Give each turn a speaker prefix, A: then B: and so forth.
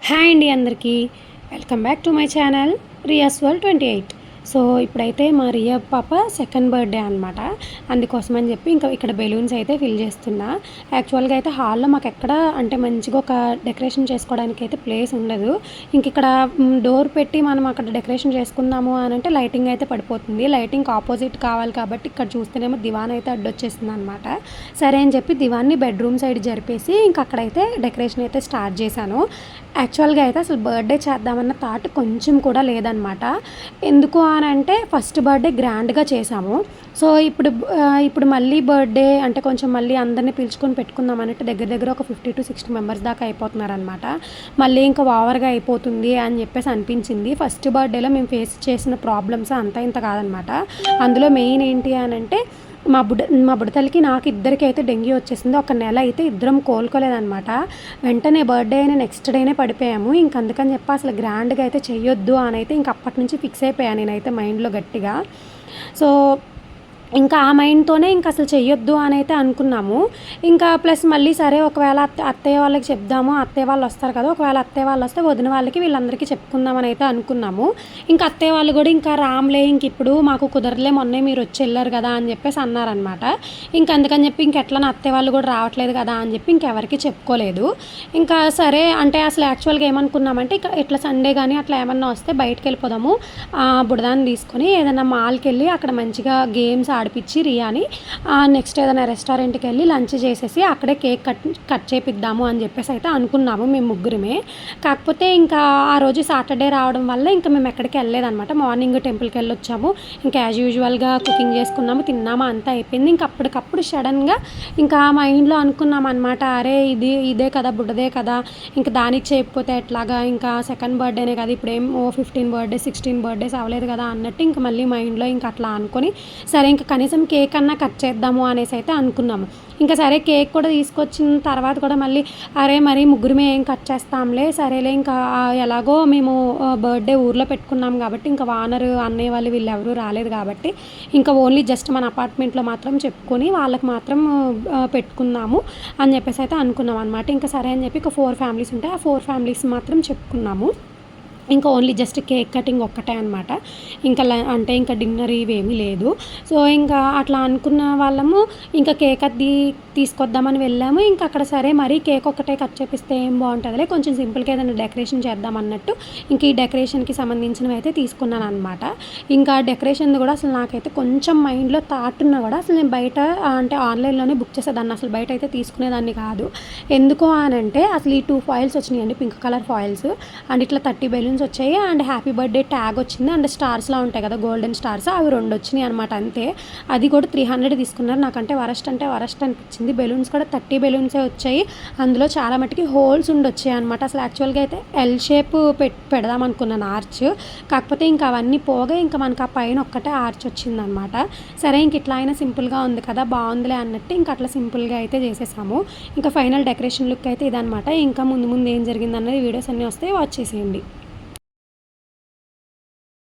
A: Hi అండి అందరికీ welcome back to my channel Ria's world 28. So ఇప్పుడైతే మా రియా పాప సెకండ్ బర్త్డే అనమాట. అందుకోసమని చెప్పి ఇంకా ఇక్కడ బెలూన్స్ అయితే ఫిల్ చేస్తున్నా. యాక్చువల్గా అయితే హాల్లో మాకు ఎక్కడ అంటే మంచిగా ఒక డెకరేషన్ చేసుకోవడానికి అయితే ప్లేస్ ఉండదు. ఇంక ఇక్కడ డోర్ పెట్టి మనం అక్కడ డెకరేషన్ చేసుకుందాము అని అంటే లైటింగ్ అయితే పడిపోతుంది. లైటింగ్ ఆపోజిట్ కావాలి కాబట్టి ఇక్కడ చూస్తేనేమో దివాన్ అయితే అడ్డొచ్చేసింది అనమాట. సరే అని చెప్పి దివాన్ని బెడ్రూమ్ సైడ్ జరిపేసి ఇంక అక్కడైతే డెకరేషన్ అయితే స్టార్ట్ చేశాను. యాక్చువల్గా అయితే అసలు బర్త్డే చేద్దామన్న థాట్ కొంచెం కూడా లేదనమాట. ఎందుకు అని అంటే ఫస్ట్ బర్త్డే గ్రాండ్గా చేసాము. సో ఇప్పుడు మళ్ళీ బర్త్డే అంటే కొంచెం మళ్ళీ అందరినీ పిలుచుకొని పెట్టుకుందాం అన్నట్టు దగ్గర దగ్గర ఒక 50 to 60 మెంబర్స్ దాకా అయిపోతున్నారనమాట. మళ్ళీ ఇంకా ఓవర్గా అయిపోతుంది అని చెప్పేసి అనిపించింది. ఫస్ట్ బర్త్డేలో మేము ఫేస్ చేసిన ప్రాబ్లమ్స్ అంతా ఇంత కాదనమాట. అందులో మెయిన్ ఏంటి అని అంటే మా బుడతలకి నాకు ఇద్దరికి అయితే డెంగ్యూ వచ్చేసింది. ఒక నెల అయితే ఇద్దరం కోలుకోలేదనమాట. వెంటనే బర్త్డే అయినా నెక్స్ట్ డేనే పడిపోయాము. ఇంక అందుకని చెప్పి అసలు గ్రాండ్గా అయితే చెయ్యొద్దు అని అయితే ఇంక అప్పటి నుంచి ఫిక్స్ అయిపోయాను నేనైతే మైండ్లో గట్టిగా. సో ఇంకా ఆ మైండ్తోనే ఇంక అసలు చెయ్యొద్దు అని అయితే అనుకున్నాము. ఇంకా ప్లస్ మళ్ళీ సరే ఒకవేళ అత్తయ్య వాళ్ళకి చెప్దాము, అత్తయ్య వాళ్ళు వస్తారు కదా, ఒకవేళ అత్తయ్య వాళ్ళు వస్తే వదిన వాళ్ళకి వీళ్ళందరికీ చెప్పుకుందామని అయితే అనుకున్నాము. ఇంకా అత్తయ్య వాళ్ళు కూడా ఇంకా రామ్లే ఇంక ఇప్పుడు మాకు కుదరలే, మొన్నే మీరు వచ్చి వెళ్ళారు కదా అని చెప్పేసి అన్నారనమాట. ఇంక అందుకని చెప్పి ఇంకెట్లా అత్తయ్య వాళ్ళు కూడా రావట్లేదు కదా అని చెప్పి ఇంకెవరికి చెప్పుకోలేదు. ఇంకా సరే అంటే అసలు యాక్చువల్గా ఏమనుకున్నామంటే ఇట్లా సండే కానీ అట్లా ఏమన్నా వస్తే బయటకు వెళ్ళిపోదాము, బుడదాన్ని తీసుకొని ఏదైనా మాల్కి వెళ్ళి అక్కడ మంచిగా గేమ్స్ ఆడిపించి రియాని నెక్స్ట్ ఏదైనా రెస్టారెంట్కి వెళ్ళి లంచ్ చేసేసి అక్కడే కేక్ కట్ చేపిద్దాము అని చెప్పేసి అయితే అనుకున్నాము మేము ముగ్గురమే. కాకపోతే ఇంకా ఆ రోజు సాటర్డే రావడం వల్ల ఇంకా మేము ఎక్కడికి వెళ్ళలేదన్నమాట. మార్నింగ్ టెంపుల్కి వెళ్ళి వచ్చాము. ఇంకా యాజ్ యూజువల్గా కుకింగ్ చేసుకున్నాము, తిన్నాము, అంతా అయిపోయింది. ఇంకా అప్పటికప్పుడు సడన్గా ఇంకా మా ఇంట్లో అనుకున్నాం అనమాట, అరే ఇదే కదా బుడ్డదే కదా, ఇంకా దానికి చేయకపోతే ఎట్లాగా, ఇంకా సెకండ్ బర్త్డేనే కదా, ఇప్పుడేం 15 బర్త్డే 16 బర్త్డేస్ అవ్వలేదు కదా అన్నట్టు ఇంకా మళ్ళీ మైండ్లో ఇంకా అట్లా అనుకొని సరే ఇంకా కనీసం కేక్ అన్నా కట్ చేద్దాము అనేసి అయితే అనుకున్నాము. ఇంకా సరే కేక్ కూడా తీసుకొచ్చిన తర్వాత కూడా మళ్ళీ అరే మరి ముగ్గురమే ఏం కట్ చేస్తాంలే, సరేలే ఇంకా ఎలాగో మేము బర్త్డే ఊర్లో పెట్టుకున్నాం కాబట్టి ఇంకా వానరు అన్నయ్య వాళ్ళు వీళ్ళు ఎవరూ రాలేదు కాబట్టి ఇంకా ఓన్లీ జస్ట్ మన అపార్ట్మెంట్లో మాత్రం చెప్పుకొని వాళ్ళకి మాత్రం పెట్టుకుందాము అని చెప్పేసి అయితే అనుకున్నాం అనమాట. ఇంకా సరే అని చెప్పి ఇంకా 4 ఫ్యామిలీస్ ఉంటాయి, ఆ 4 ఫ్యామిలీస్ మాత్రం చెప్పుకున్నాము. ఇంకా ఓన్లీ జస్ట్ కేక్ కటింగ్ ఒక్కటే అనమాట. ఇంకా అంటే ఇంకా డిన్నర్ ఇవేమీ లేదు. సో ఇంకా అట్లా అనుకున్న వాళ్ళము ఇంకా కేక్ అది తీసుకొద్దామని వెళ్ళాము. ఇంకా అక్కడ సరే మరి కేక్ ఒక్కటే కట్ చేపిస్తే ఏం బాగుంటుందిలే, కొంచెం సింపుల్గా ఏదైనా డెకరేషన్ చేద్దాం అన్నట్టు ఇంక ఈ డెకరేషన్కి సంబంధించినవి అయితే తీసుకున్నాను అనమాట. ఇంకా డెకరేషన్ కూడా అసలు నాకైతే కొంచెం మైండ్లో థాట్ ఉన్నా కూడా అసలు నేను బయట అంటే ఆన్లైన్లోనే బుక్ చేసేదాన్ని, అసలు బయట అయితే తీసుకునేదాన్ని కాదు. ఎందుకు అని అంటే అసలు ఈ 2 ఫాయిల్స్ వచ్చినాయండి, పింక్ కలర్ ఫాయిల్స్, అండ్ ఇట్లా 30 బెలూన్స్ వచ్చాయి, అండ్ హ్యాపీ బర్త్డే ట్యాగ్ వచ్చింది, అండ్ స్టార్స్లా ఉంటాయి కదా గోల్డెన్ స్టార్స్, అవి 2 వచ్చినాయి అనమాట అంతే. అది కూడా 300 తీసుకున్నారు. నాకంటే వరస్ట్ అనిపించింది. బెలూన్స్ కూడా 30 బెలూన్సే వచ్చాయి, అందులో చాలా మట్టుకి హోల్స్ వచ్చాయి అనమాట. అసలు యాక్చువల్గా అయితే ఎల్ షేప్ పెడదాం అనుకున్నాను ఆర్చ్, కాకపోతే ఇంకా అవన్నీ పోగా ఇంకా మనకు ఆ పైన ఒక్కటే ఆర్చ్ వచ్చిందనమాట. సరే ఇంక ఇట్లా అయినా సింపుల్గా ఉంది కదా, బాగుందిలే అన్నట్టు ఇంకా అట్లా సింపుల్గా అయితే చేసేసాము. ఇంకా ఫైనల్ డెకరేషన్ లుక్ అయితే ఇదనమాట. ఇంకా ముందు ఏం జరిగిందన్నది వీడియోస్ అన్నీ వస్తే వాచ్ చేసేయండి.